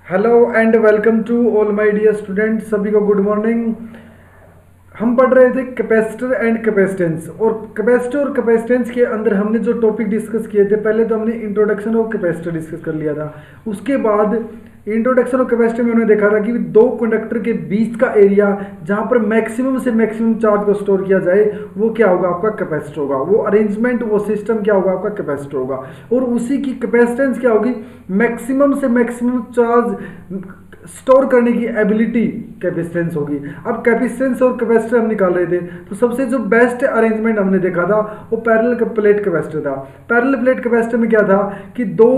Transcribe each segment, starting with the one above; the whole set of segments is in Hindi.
Hello and welcome to all my dear student. सभी को गुड मॉर्निंग। हम पढ़ रहे थे कैपेसिटर एंड कैपेसिटेंस, और कैपेसिटर और कैपेसिटेंस के अंदर हमने जो टॉपिक डिस्कस किए थे, पहले तो हमने इंट्रोडक्शन ऑफ कैपेसिटर डिस्कस कर लिया था। उसके बाद इंट्रोडक्शन ऑफ कैपेसिटर में हमने देखा था कि दो कंडक्टर के बीच का एरिया जहां पर मैक्सिमम से मैक्सिमम चार्ज को स्टोर किया जाए वो क्या होगा, आपका कैपेसिटर होगा। वो अरेंजमेंट, वो सिस्टम क्या होगा, आपका कैपेसिटर होगा। और उसी की कैपेसिटेंस क्या होगी, मैक्सिमम से मैक्सिमम चार्ज स्टोर करने की एबिलिटी कैपेसिटेंस होगी। अब कैपेसिटेंस और कैपेसिटर हम निकाल रहे थे, तो सबसे जो बेस्ट अरेंजमेंट हमने देखा था वो पैरेलल प्लेट कैपेसिटर था। पैरेलल प्लेट कैपेसिटर में क्या था कि दो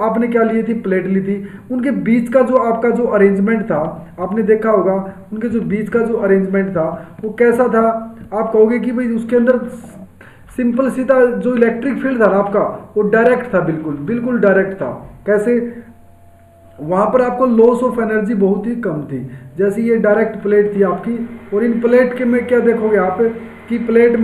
आपने क्या लिए थी, प्लेट ली थी, उनके बीच का जो आपका जो अरेंजमेंट था, आपने देखा होगा उनके जो बीच का जो अरेंजमेंट था वो कैसा था। आप कहोगे कि भाई उसके अंदर सिंपल सीधा जो इलेक्ट्रिक फील्ड था ना आपका, वो डायरेक्ट था, बिल्कुल बिल्कुल डायरेक्ट था। कैसे, वहां पर आपको लॉस ऑफ एनर्जी बहुत ही कम थी। जैसे ये डायरेक्ट प्लेट थी आपकी, और इन प्लेट के में क्या देखोगे आप कि प्लेट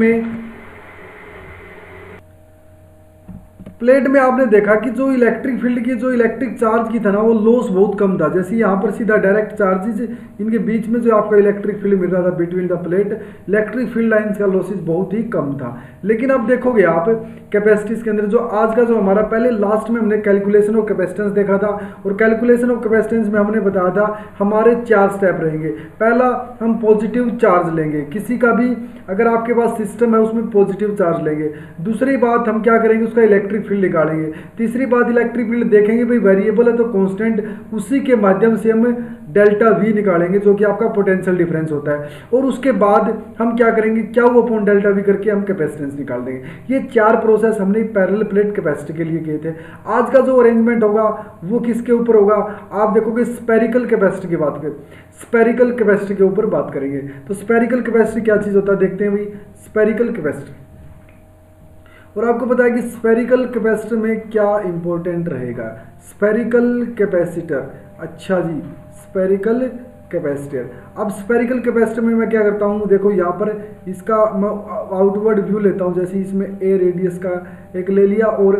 में आपने देखा कि जो इलेक्ट्रिक फील्ड की, जो इलेक्ट्रिक चार्ज की था ना, वो लॉस बहुत कम था। जैसे यहाँ पर सीधा डायरेक्ट चार्जेस, इनके बीच में जो आपका इलेक्ट्रिक फील्ड मिल रहा था between the plate, electric field lines का लॉसेस बहुत ही कम था। लेकिन अब देखोगे आप कैपेसिटीज के अंदर, जो आज का जो हमारा पहले लास्ट में हमने कैलकुलेशन ऑफ कैपेसिटेंस देखा था, और कैलकुलेशन ऑफ कैपेसिटेंस में हमने बताया था हमारे 4 स्टेप रहेंगे। पहला, हम पॉजिटिव चार्ज लेंगे, किसी का भी अगर आपके पास सिस्टम है उसमें पॉजिटिव चार्ज लेंगे। दूसरी बात, हम क्या करेंगे, उसका इलेक्ट्रिक फील्ड निकालेंगे। तीसरी बात, इलेक्ट्रिक फील्ड देखेंगे भाई वेरिएबल है तो कांस्टेंट, उसी के माध्यम से हम डेल्टा वी निकालेंगे जो कि आपका पोटेंशियल डिफरेंस होता है। और उसके बाद हम क्या करेंगे, क्या वो अपॉन डेल्टा वी करके हम कैपेसिटेंस निकाल देंगे। ये 4 प्रोसेस हमने पैरेलल प्लेट कैपेसिटर के लिए किए थे। आज का जो अरेंजमेंट होगा वो किसके ऊपर होगा, आप देखोगे स्पेरिकल कैपेसिटर की बात करें, स्पेरिकल कैपेसिटर के ऊपर बात करेंगे। तो स्पेरिकल कैपेसिटर क्या चीज होता है, देखते हैं भाई स्पेरिकल कैपेसिटर। और आपको पता है कि स्पेरिकल कैपेसिटर में क्या इंपॉर्टेंट रहेगा, स्पेरिकल कैपेसिटर। अच्छा जी, स्पेरिकल कैपेसिटर। अब स्पेरिकल कैपेसिटर में मैं क्या करता हूँ, देखो यहाँ पर इसका मैं आउटवर्ड व्यू लेता हूँ। जैसे इसमें ए रेडियस का एक ले लिया और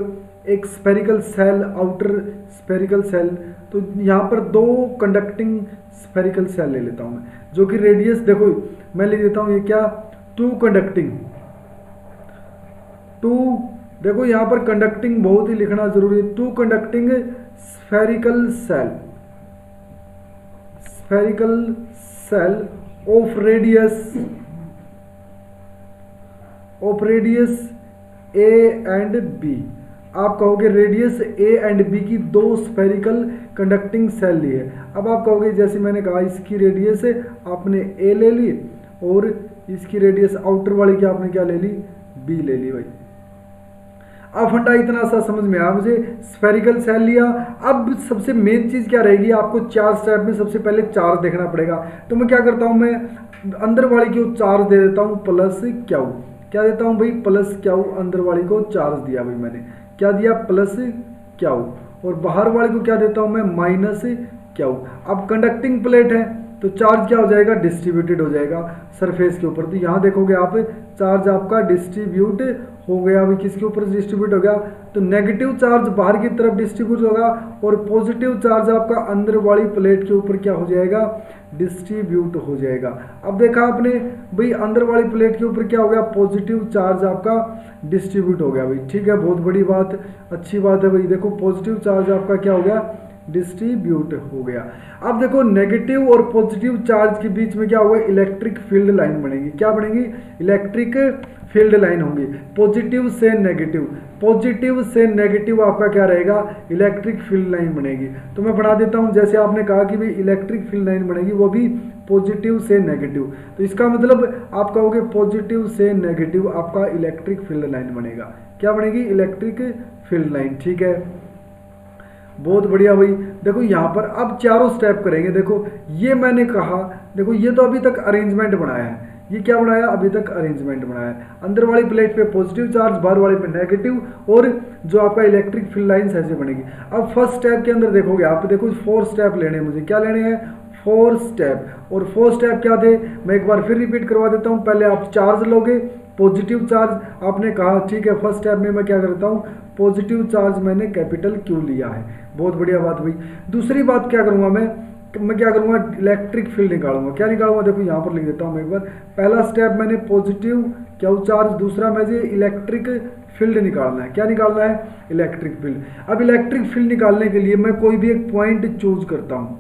एक spherical shell, outer spherical shell, तो यहाँ पर 2 कंडक्टिंग स्पेरिकल सेल ले लेता हूँ मैं, जो कि रेडियस देखो मैं ले लेता हूँ ये क्या, 2 कंडक्टिंग, 2, देखो यहाँ पर कंडक्टिंग बहुत ही लिखना जरूरी है, 2 conducting spherical shell, spherical shell of radius a and b. आप कहोगे रेडियस ए एंड बी की 2 स्फेरिकल कंडक्टिंग सेल ली है। अब आप कहोगे जैसे मैंने कहा इसकी रेडियस है आपने ए ले ली, और इसकी रेडियस आउटर वाली की आपने क्या ले ली, बी ले ली। भाई अब फंडा इतना सा समझ में आया मुझे, स्फेरिकल सेल लिया। अब सबसे मेन चीज क्या रहेगी, आपको 4 स्टेप में सबसे पहले चार्ज देखना पड़ेगा। तो मैं क्या करता हूं, मैं अंदर वाली को चार्ज दे देता हूं प्लस क्यू। क्या देता हूं भाई, प्लस क्यू। अंदर वाली को चार्ज दिया भाई, मैंने क्या दिया, प्लस क्यू। और बाहर वाले को क्या देता हूं मैं, माइनस क्यू। अब कंडक्टिंग प्लेट है तो चार्ज क्या हो जाएगा, डिस्ट्रीब्यूटेड हो जाएगा सरफेस के ऊपर। तो यहाँ देखोगे आप चार्ज आपका डिस्ट्रीब्यूट हो गया। अभी किसके ऊपर डिस्ट्रीब्यूट हो गया, तो नेगेटिव चार्ज बाहर की तरफ डिस्ट्रीब्यूट होगा, और पॉजिटिव चार्ज आपका अंदर वाली प्लेट के ऊपर क्या हो जाएगा, डिस्ट्रीब्यूट हो जाएगा। अब देखा आपने भाई अंदर वाली प्लेट के ऊपर क्या हो गया, पॉजिटिव चार्ज आपका डिस्ट्रीब्यूट हो गया भाई। ठीक है, बहुत बड़ी बात, अच्छी बात है भाई। देखो पॉजिटिव चार्ज आपका क्या हो गया, डिस्ट्रीब्यूट हो गया। अब देखो नेगेटिव और पॉजिटिव चार्ज के बीच में क्या होगा, इलेक्ट्रिक फील्ड लाइन बनेगी। क्या बनेगी, इलेक्ट्रिक फील्ड लाइन होगी। पॉजिटिव से नेगेटिव, पॉजिटिव से नेगेटिव आपका क्या रहेगा, इलेक्ट्रिक फील्ड लाइन बनेगी। तो मैं पढ़ा देता हूं, जैसे आपने कहा कि भाई इलेक्ट्रिक फील्ड लाइन बनेगी वो भी पॉजिटिव से नेगेटिव। तो इसका मतलब आप कहोगे पॉजिटिव से नेगेटिव आपका इलेक्ट्रिक फील्ड लाइन बनेगा। क्या बनेगी, इलेक्ट्रिक फील्ड लाइन। ठीक है, बहुत बढ़िया भाई। देखो यहाँ पर अब 4 स्टेप करेंगे। देखो ये मैंने कहा, देखो ये तो अभी तक अरेंजमेंट बनाया है, ये क्या बनाया, अभी तक अरेंजमेंट बनाया है। अंदर वाली प्लेट पे पॉजिटिव चार्ज, बाहर वाले पे नेगेटिव, और जो आपका इलेक्ट्रिक फील्ड लाइंस ऐसे बनेगी। अब फर्स्ट स्टेप के अंदर देखोगे आप, देखो 4 स्टेप लेने हैं मुझे। क्या लेने हैं, 4 स्टेप। और 4 स्टेप क्या थे, मैं एक बार फिर रिपीट करवा देता हूँ। पहले आप चार्ज लोगे, पॉजिटिव चार्ज आपने कहा, ठीक है। फर्स्ट स्टेप में मैं क्या करता हूँ, पॉजिटिव चार्ज मैंने कैपिटल क्यू लिया है। बहुत बढ़िया बात हुई। दूसरी बात क्या करूँगा मैं क्या करूँगा, इलेक्ट्रिक फील्ड निकालूंगा। क्या निकालूंगा, देखो यहाँ पर लिख देता हूँ मैं एक बार। पहला स्टेप मैंने पॉजिटिव क्यू चार्ज, दूसरा मुझे इलेक्ट्रिक फील्ड निकालना है। क्या निकालना है, इलेक्ट्रिक फील्ड। अब इलेक्ट्रिक फील्ड निकालने के लिए मैं कोई भी एक पॉइंट चूज करता हूँ।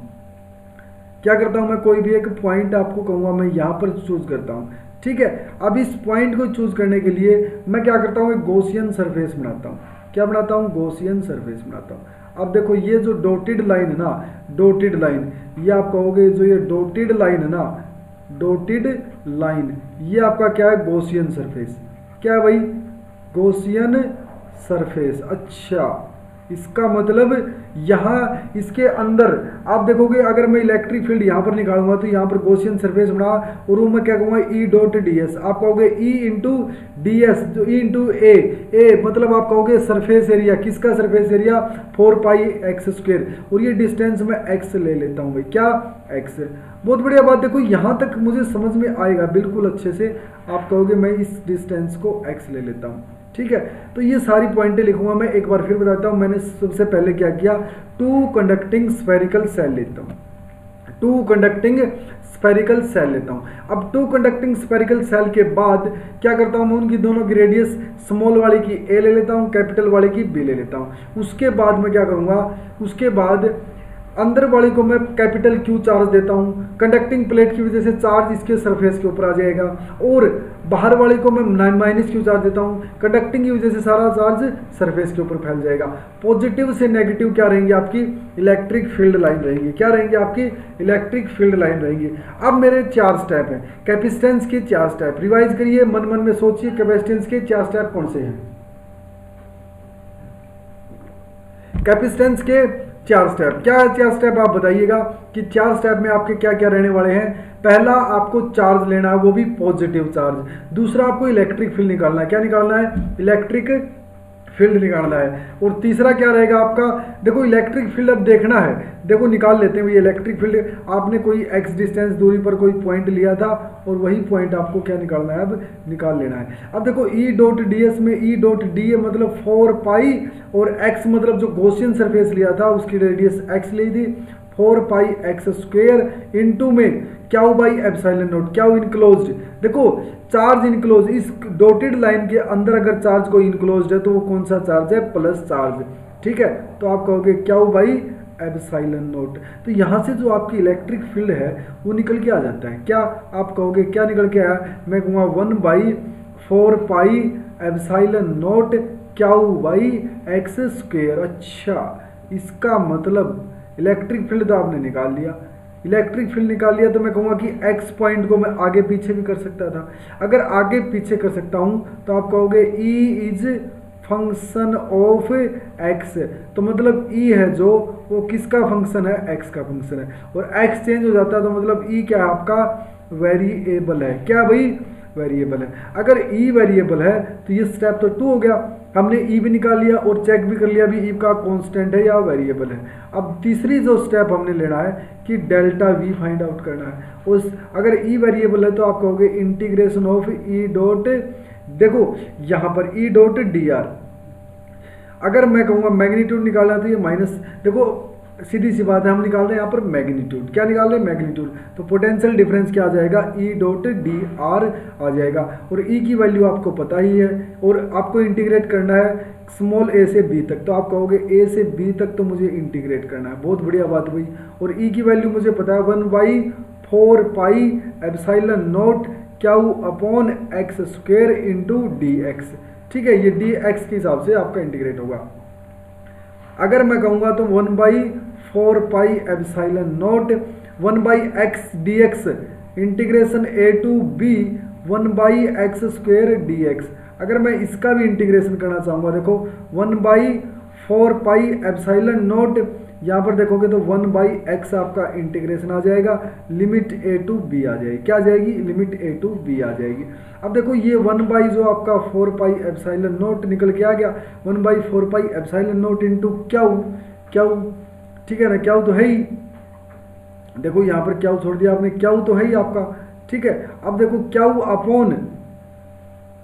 क्या करता हूँ मैं, कोई भी एक पॉइंट आपको कहूँगा मैं यहाँ पर चूज करता हूँ, ठीक है। अब इस पॉइंट को चूज करने के लिए मैं क्या करता हूँ, एक गॉसियन सरफेस बनाता हूँ। क्या बनाता हूँ, गॉसियन सरफेस बनाता हूँ। अब देखो ये जो डॉटेड लाइन है ना, डॉटेड लाइन, ये आप कहोगे जो ये डॉटेड लाइन है ना, डॉटेड लाइन, ये आपका क्या है, गॉसियन सरफेस। क्या है भाई, गॉसियन सरफेस। अच्छा, इसका मतलब यहाँ इसके अंदर आप देखोगे, अगर मैं इलेक्ट्रिक फील्ड यहाँ पर निकालूंगा तो यहाँ पर गॉसियन सरफेस बना, और वो मैं क्या कहूँगा, ई डॉट डी एस। आप कहोगे ई इंटू डी एस, जो ई इंटू ए मतलब आप कहोगे सरफेस एरिया। किसका सरफेस एरिया, 4 पाई एक्स स्क्वेयर, और ये डिस्टेंस मैं एक्स ले लेता हूँ भाई। क्या, एक्स। बहुत बढ़िया बात। देखो यहाँ तक मुझे समझ में आएगा बिल्कुल अच्छे से। आप कहोगे मैं इस डिस्टेंस को एक्स ले लेता हूँ, ठीक है। तो ये सारी पॉइंटें लिखूंगा मैं, एक बार फिर बताता हूं। मैंने सबसे पहले क्या किया, 2 कंडक्टिंग स्फेरिकल सेल लेता हूं, 2 कंडक्टिंग स्फेरिकल सेल लेता हूं। अब 2 कंडक्टिंग स्फेरिकल सेल के बाद क्या करता हूं, मैं उनकी दोनों की रेडियस स्मॉल वाले की ए ले लेता हूं, कैपिटल वाले की बी ले लेता हूं। उसके बाद मैं क्या करूंगा, उसके बाद अंदर वाले को मैं कैपिटल क्यू चार्ज देता हूं। कंडक्टिंग प्लेट की वजह से चार्ज इसके सरफेस के ऊपर आ जाएगा, और बाहर वाले को मैं माइनस क्यू चार्ज देता हूं। कंडक्टिंग की वजह से सारा चार्ज सरफेस के ऊपर फैल जाएगा। पॉजिटिव से नेगेटिव क्या रहेंगे, आपकी इलेक्ट्रिक फील्ड लाइन रहेंगी। क्या रहेंगे, आपकी इलेक्ट्रिक फील्ड लाइन रहेंगी। अब मेरे 4 स्टेप हैं, कैपेसिटेंस के 4 स्टेप। रिवाइज करिए, मन मन में सोचिए, कैपेसिटेंस के 4 स्टेप कौन से हैं। कैपेसिटेंस के 4 स्टेप, क्या है 4 स्टेप, आप बताइएगा कि 4 स्टेप में आपके क्या क्या रहने वाले हैं। पहला, आपको चार्ज लेना है, वो भी पॉजिटिव चार्ज। दूसरा, आपको इलेक्ट्रिक फील्ड निकालना है। क्या निकालना है, इलेक्ट्रिक फील्ड निकालना है। और तीसरा क्या रहेगा आपका, देखो इलेक्ट्रिक फील्ड अब देखना है, देखो निकाल लेते हैं ये इलेक्ट्रिक फील्ड। आपने कोई एक्स डिस्टेंस दूरी पर कोई पॉइंट लिया था, और वही पॉइंट आपको क्या निकालना है, अब निकाल लेना है। अब देखो ई डॉट डी एस में, ई डॉट डी ए मतलब 4 पाई, और एक्स मतलब जो गॉसियन सरफेस लिया था उसकी रेडियस एक्स ली थी, 4 पाई एक्स स्क्वेयर इंटू में Q by epsilon not. Q enclosed, देखो चार्ज इनक्लोज, इस डॉटेड लाइन के अंदर अगर चार्ज कोई इनक्लोज्ड है तो वो कौन सा चार्ज है, प्लस चार्ज, ठीक है। तो आप कहोगे क्यू बाई एप्सिलॉन नॉट। तो यहाँ से जो आपकी इलेक्ट्रिक फील्ड है वो निकल के आ जाता है। क्या आप कहोगे, क्या निकल के आया, मैं कहूँगा 1/4 pi epsilon not Q by x square. अच्छा, इसका मतलब इलेक्ट्रिक फील्ड तो आपने निकाल लिया। इलेक्ट्रिक फील्ड निकाल लिया तो मैं कहूँगा कि एक्स पॉइंट को मैं आगे पीछे भी कर सकता था। अगर आगे पीछे कर सकता हूँ तो आप कहोगे E is function of x. तो मतलब ई है जो, वो किसका फंक्शन है, एक्स का फंक्शन है। और एक्स चेंज हो जाता है तो मतलब ई क्या है, आपका वेरिएबल है। क्या भाई, वेरिएबल है। अगर ई वेरिएबल है तो ये स्टेप तो 2 हो गया, हमने ई भी निकाल लिया और चेक भी कर लिया भी ई का कांस्टेंट है या वेरिएबल है। अब तीसरी जो स्टेप हमने लेना है कि डेल्टा वी फाइंड आउट करना है। उस अगर ई वेरिएबल है तो आप कहोगे इंटीग्रेशन ऑफ ई डॉट, देखो यहाँ पर ई डॉट डी आर। अगर मैं कहूँगा मैग्नीट्यूड निकालना तो ये माइनस, देखो सीधी सी बात है, हम निकाल रहे हैं यहाँ पर मैग्नीट्यूड। क्या निकाल रहे हैं, मैग्नीट्यूड। तो पोटेंशियल डिफरेंस क्या आ जाएगा, ई डॉट डी आर आ जाएगा। और ई की वैल्यू आपको पता ही है, और आपको इंटीग्रेट करना है स्मॉल ए से बी तक। तो आप कहोगे ए से बी तक तो मुझे इंटीग्रेट करना है। बहुत बढ़िया बात हुई। और ई की वैल्यू मुझे पता है 1/4 pi epsilon not Q upon x square into D x, ठीक है। ये डी एक्स के हिसाब से आपका इंटीग्रेट होगा। अगर मैं कहूँगा तो 1/4 pi epsilon naught 1/x dx integration a to b 1/x square dx। अगर मैं इसका भी इंटीग्रेशन करना चाहूँगा, देखो 1/4 पाई एप्सिलॉन नॉट, यहाँ पर देखोगे तो 1/x आपका इंटीग्रेशन आ जाएगा, लिमिट a टू b आ जाएगी। क्या आ जाएगी, लिमिट a टू b आ जाएगी। अब देखो ये 1 जो आपका 4 पाई एप्सिलॉन नॉट निकल के आ गया, 1/4 pi epsilon not into Q, ठीक है ना, क्यू तो है ही। देखो यहाँ पर क्यू छोड़ दिया आपने, क्यू तो है ही आपका, ठीक है। अब देखो क्यू अपॉन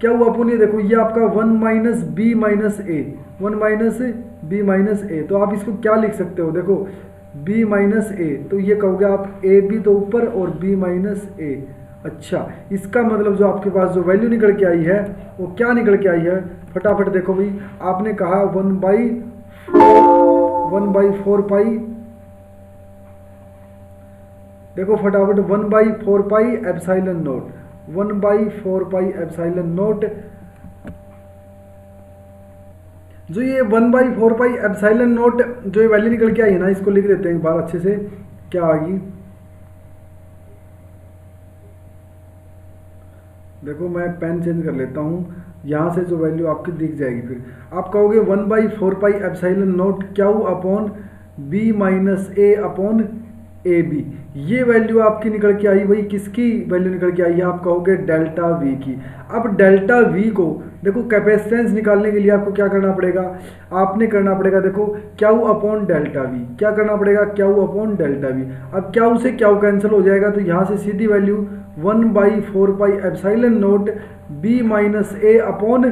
क्या हुआ अपन, ये देखो ये आपका 1 माइनस बी माइनस ए, 1 माइनस बी माइनस ए, तो आप इसको क्या लिख सकते हो, देखो बी माइनस ए, तो ये कहोगे आप ए बी तो ऊपर और बी माइनस ए। अच्छा, इसका मतलब जो आपके पास जो वैल्यू निकल के आई है वो क्या निकल के आई है, फटाफट देखो भाई, आपने कहा 1/4 पाई, देखो फटाफट 1/4 pi epsilon note, 1/4 pi epsilon note, जो ये 1/4 पाई एप्सिलॉन नोट जो ये वैल्यू निकल के आई है ना, इसको लिख देते हैं एक बार अच्छे से, क्या आ गई, देखो मैं पेन चेंज कर लेता हूँ, यहाँ से जो वैल्यू आपकी दिख जाएगी, फिर आप कहोगे 1/4 pi epsilon naught q upon b minus ए अपॉन ए बी, ये वैल्यू आपकी निकल के आई, वही किसकी वैल्यू निकल के आई है, आप कहोगे डेल्टा वी की। अब डेल्टा वी को देखो कैपेसिटेंस निकालने के लिए आपको क्या करना पड़ेगा, आपने करना पड़ेगा देखो क्यू अपॉन डेल्टा वी, क्या करना पड़ेगा, क्यू अपॉन डेल्टा वी। अब क्यू से क्यू कैंसिल हो जाएगा, तो यहाँ से सीधी value 1/4 pi epsilon naught B minus A upon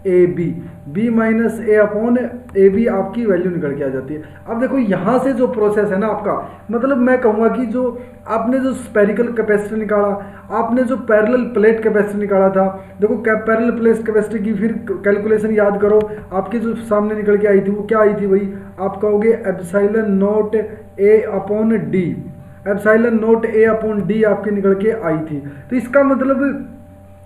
A B, B minus A upon A B आपकी वैल्यू निकल के आ जाती है। अब देखो यहाँ से जो प्रोसेस है ना आपका, मतलब मैं कहूँगा कि जो आपने जो स्पेरिकल कैपेसिटर निकाला, आपने जो पैरेलल प्लेट कैपेसिटर निकाला था, देखो पैरेलल प्लेट कैपेसिटर की फिर कैलकुलेशन याद करो, आपके जो सामने निकल के आई थी वो क्या आई थी भाई, आप कहोगे एप्सिलॉन नोट ए अपॉन डी, एप्सिलॉन नोट ए अपॉन डी आपकी निकल के आई थी। तो इसका मतलब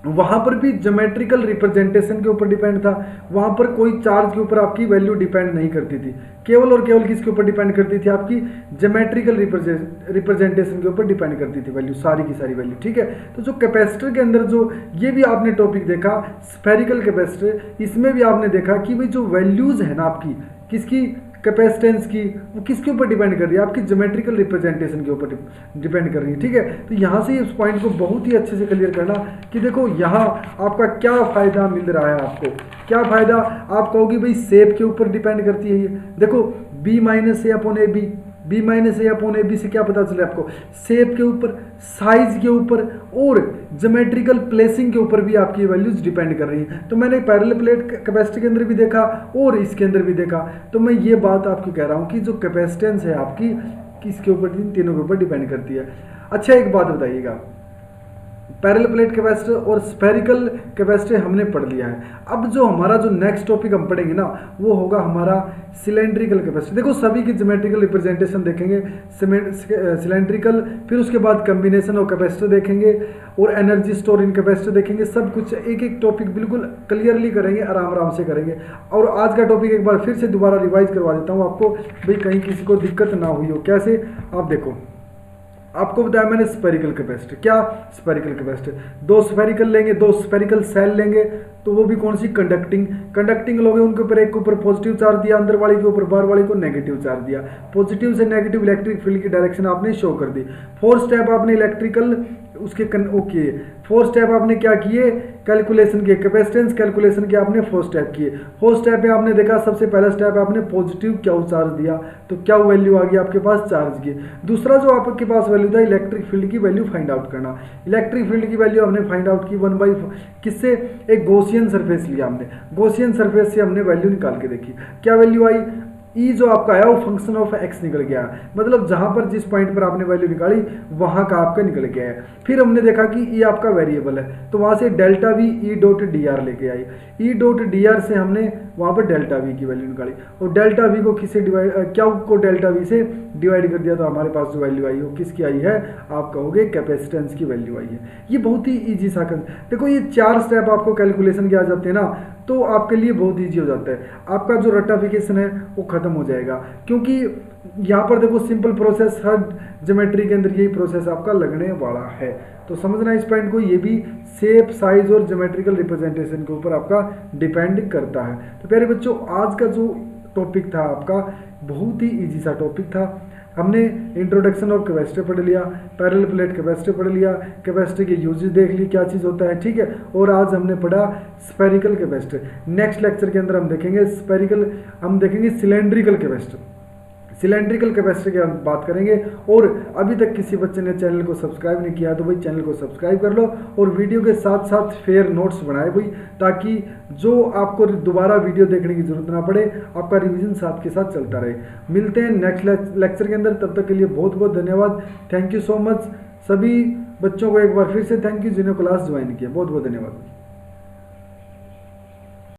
वहां पर भी ज्योमेट्रिकल रिप्रेजेंटेशन के ऊपर डिपेंड था, वहां पर कोई चार्ज के ऊपर आपकी वैल्यू डिपेंड नहीं करती थी, केवल और केवल किसके ऊपर डिपेंड करती थी, आपकी ज्योमेट्रिकल रिप्रेजेंटेशन के ऊपर डिपेंड करती थी वैल्यू, सारी की सारी वैल्यू, ठीक है। तो जो कैपेसिटर के अंदर जो ये भी आपने टॉपिक देखा स्फेरिकल कैपेसिटर, इसमें भी आपने देखा कि भाई जो वैल्यूज है ना आपकी किसकी कैपेसिटेंस की, वो किसके ऊपर डिपेंड कर रही है, आपकी ज्योमेट्रिकल रिप्रेजेंटेशन के ऊपर डिपेंड कर रही है, ठीक है। तो यहाँ से इस पॉइंट को बहुत ही अच्छे से क्लियर करना कि देखो यहाँ आपका क्या फ़ायदा मिल रहा है, आपको क्या फ़ायदा, आप कहोगे भाई शेप के ऊपर डिपेंड करती है ये, देखो b minus A upon A B, B minus A upon A b से क्या पता चले आपको, शेप के ऊपर, साइज के ऊपर और ज्योमेट्रिकल प्लेसिंग के ऊपर भी आपकी वैल्यूज डिपेंड कर रही है। तो मैंने पैरेलल प्लेट कैपेसिटी के अंदर भी देखा और इसके अंदर भी देखा, तो मैं ये बात आपको कह रहा हूँ कि जो कैपेसिटेंस है आपकी किसके ऊपर, इन तीनों के ऊपर डिपेंड करती है। अच्छा एक बात बताइएगा, पैरेलल प्लेट कैपेसिटर और स्फेरिकल कैपेसिटर हमने पढ़ लिया है, अब जो हमारा जो नेक्स्ट टॉपिक हम पढ़ेंगे ना वो होगा हमारा सिलेंड्रिकल कैपेसिटर। देखो सभी की ज्योमेट्रिकल रिप्रेजेंटेशन देखेंगे, सिलेंड्रिकल, फिर उसके बाद कम्बिनेशन ऑफ कैपेसिटर देखेंगे और एनर्जी स्टोर इन कैपेसिटर देखेंगे, सब कुछ एक एक टॉपिक बिल्कुल क्लियरली करेंगे, आराम आराम से करेंगे। और आज का टॉपिक एक बार फिर से दोबारा रिवाइज करवा देता हूँ आपको, भाई कहीं किसी को दिक्कत ना हुई हो। कैसे, आप देखो आपको बताया मैंने स्फेरिकल कैपेसिटर, क्या स्फेरिकल कैपेसिटर, दो स्फेरिकल लेंगे, दो स्फेरिकल सेल लेंगे, तो वो भी कौन सी कंडक्टिंग लोगे, उनके ऊपर एक के ऊपर पॉजिटिव चार्ज दिया, अंदर वाले के ऊपर बाहर वाले को नेगेटिव चार्ज दिया, पॉजिटिव से नेगेटिव इलेक्ट्रिक फील्ड की डायरेक्शन आपने शो कर दी। 4 स्टेप आपने इलेक्ट्रिकल उसके ओके 4 स्टेप आपने क्या किए, कैलकुलेशन किए, कैपेसिटेंस कैलकुलेशन के आपने 4 स्टेप किए। 4 स्टेप में आपने देखा सबसे पहला स्टेप आपने पॉजिटिव क्यू चार्ज दिया, तो क्या वैल्यू आ गई आपके पास, चार्ज की। दूसरा जो आपके पास वैल्यू था इलेक्ट्रिक फील्ड की वैल्यू फाइंड आउट करना, इलेक्ट्रिक फील्ड की वैल्यू हमने फाइंड आउट की 1/4 किससे, एक गॉसियन सरफेस लिया हमने, गॉसियन सरफेस से हमने वैल्यू निकाल के देखी, क्या वैल्यू आई, ई जो आपका आया वो फंक्शन ऑफ एक्स निकल गया, मतलब जहां पर जिस पॉइंट पर आपने वैल्यू निकाली वहां का आपका निकल गया है। फिर हमने देखा कि ई आपका वेरिएबल है, तो वहां से delta V E dot D R लेके आई, ई डॉट डी आर से हमने वहां पर डेल्टा वी की वैल्यू निकाली और डेल्टा वी को किससे डिवाइड, क्या को डेल्टा वी से डिवाइड कर दिया, तो हमारे पास जो वैल्यू आई वो किसकी आई है, आप कहोगे कैपेसिटेंस की वैल्यू आई है। ये बहुत ही ईजी सा देखो, ये 4 स्टेप आपको कैलकुलेशन के आ जाते हैं ना, तो आपके लिए बहुत ईजी हो जाता है, आपका जो रटाफिकेशन है वो खत्म हो जाएगा, क्योंकि यहाँ पर देखो सिंपल प्रोसेस, हर ज्योमेट्री के अंदर यही प्रोसेस आपका लगने वाला है। तो समझना इस पॉइंट को, ये भी शेप, साइज और ज्योमेट्रिकल रिप्रेजेंटेशन के ऊपर आपका डिपेंड करता है। तो प्यारे बच्चों, आज का जो टॉपिक था आपका बहुत ही इजी सा टॉपिक था। हमने इंट्रोडक्शन ऑफ कैपेसिटर पढ़ लिया, पैरेलल प्लेट कैपेसिटर पढ़ लिया, कैपेसिटर के यूजेस देख ली क्या चीज़ होता है, ठीक है। और आज हमने पढ़ा स्फेरिकल कैपेसिटर। नेक्स्ट लेक्चर के अंदर हम देखेंगे सिलेंड्रिकल कैपेसिटर। सिलेंड्रिकल कैपेसिटर की हम बात करेंगे। और अभी तक किसी बच्चे ने चैनल को सब्सक्राइब नहीं किया तो भाई चैनल को सब्सक्राइब कर लो और वीडियो के साथ साथ फेयर नोट्स बनाए भाई, ताकि जो आपको दोबारा वीडियो देखने की जरूरत ना पड़े, आपका रिवीजन साथ के साथ चलता रहे। मिलते हैं नेक्स्ट लेक्चर के अंदर, तब तक के लिए बहुत बहुत धन्यवाद। Thank you so much. सभी बच्चों को एक बार फिर से थैंक यू जिन्होंने क्लास ज्वाइन किया, बहुत बहुत धन्यवाद।